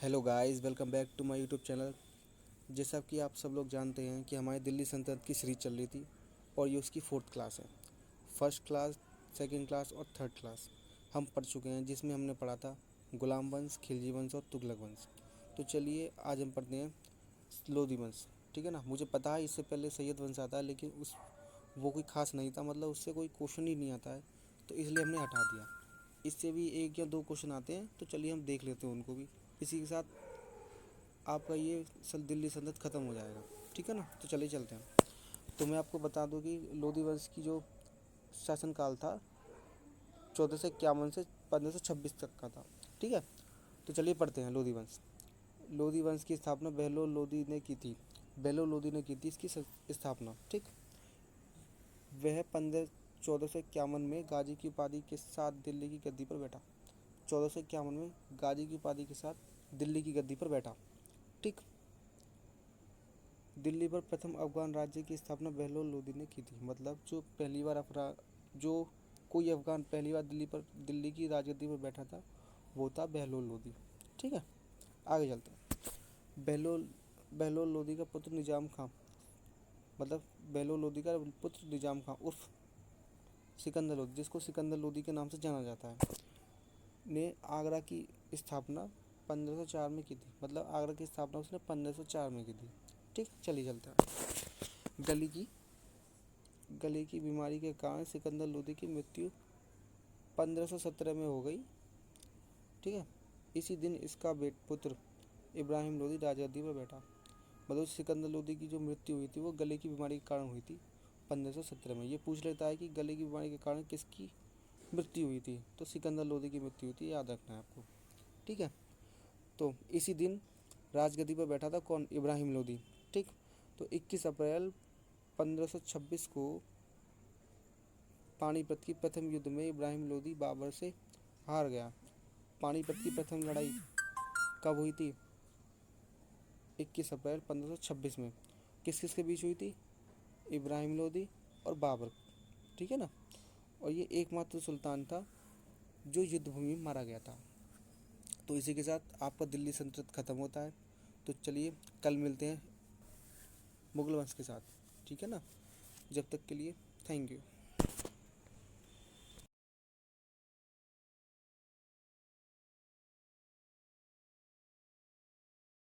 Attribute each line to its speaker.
Speaker 1: Hello guys, welcome back to my YouTube channel. जैसा कि आप सब लोग जानते हैं कि हमारी दिल्ली सल्तनत की सीरीज चल रही थी और ये उसकी 4th क्लास है। फर्स्ट क्लास, सेकंड क्लास और थर्ड क्लास हम पढ़ चुके हैं, जिसमें हमने पढ़ा था गुलाम वंश, खिलजी वंश और तुगलक वंश। तो चलिए आज हम पढ़ते हैं लोधी वंश। ठीक है ना। मुझे पता है इससे पहले सैयद वंश आता है, लेकिन उस वो कोई ख़ास नहीं था, मतलब उससे कोई क्वेश्चन ही नहीं आता है, तो इसलिए हमने हटा दिया। इससे भी 1 या 2 क्वेश्चन आते हैं, तो चलिए हम देख लेते हैं उनको भी। इसी के साथ आपका ये दिल्ली सल्तनत ख़त्म हो जाएगा। ठीक है ना। तो चलिए चलते हैं। तो मैं आपको बता दूं कि लोधी वंश की जो शासनकाल था 1451 से 1526 तक का था। ठीक है। तो चलिए पढ़ते हैं लोधी वंश। लोधी वंश की स्थापना बहलोल लोधी ने की थी। बहलोल लोधी ने की थी इसकी स्थापना। ठीक। वह 1451 में गाजी की उपाधि के साथ दिल्ली की गद्दी पर बैठा। 1451 में गाजी की उपाधि के साथ दिल्ली की गद्दी पर बैठा। ठीक। दिल्ली पर प्रथम अफगान राज्य की स्थापना बहलोल लोदी ने की थी। मतलब जो कोई अफगान पहली बार दिल्ली की राजगद्दी पर बैठा था, वो था बहलोल लोदी। ठीक है। आगे चलते हैं। बहलोल लोदी का पुत्र निजाम खां, मतलब बहलोल लोदी का पुत्र निजाम खां उर्फ सिकंदर लोदी, जिसको सिकंदर लोदी के नाम से जाना जाता है, ने आगरा की स्थापना 1504 में की थी। मतलब आगरा की स्थापना उसने 1504 में की थी। ठीक। चलिए चलते हैं। गले की बीमारी के कारण सिकंदर लोदी की मृत्यु 1517 में हो गई। ठीक है। इसी दिन इसका पुत्र इब्राहिम लोदी राजगद्दी पर बैठा। मतलब सिकंदर लोदी की जो मृत्यु हुई थी वो गले की बीमारी के कारण हुई थी 1517 में। ये पूछ लेता है कि गले की बीमारी के कारण किसकी मृत्यु हुई थी, तो सिकंदर लोदी की मृत्यु हुई थी, याद रखना है आपको। ठीक है। तो इसी दिन राजगद्दी पर बैठा था कौन? इब्राहिम लोदी। ठीक। तो 21 अप्रैल 1526 को पानीपत की प्रथम युद्ध में इब्राहिम लोदी बाबर से हार गया। पानीपत की प्रथम लड़ाई कब हुई थी? 21 अप्रैल 1526 में। किस किस के बीच हुई थी? इब्राहिम लोदी और बाबर। ठीक है ना। और ये एकमात्र सुल्तान था जो युद्ध भूमि में मारा गया था। तो इसी के साथ आपका दिल्ली सल्तनत ख़त्म होता है। तो चलिए कल मिलते हैं मुगल वंश के साथ। ठीक है ना। जब तक के लिए थैंक यू।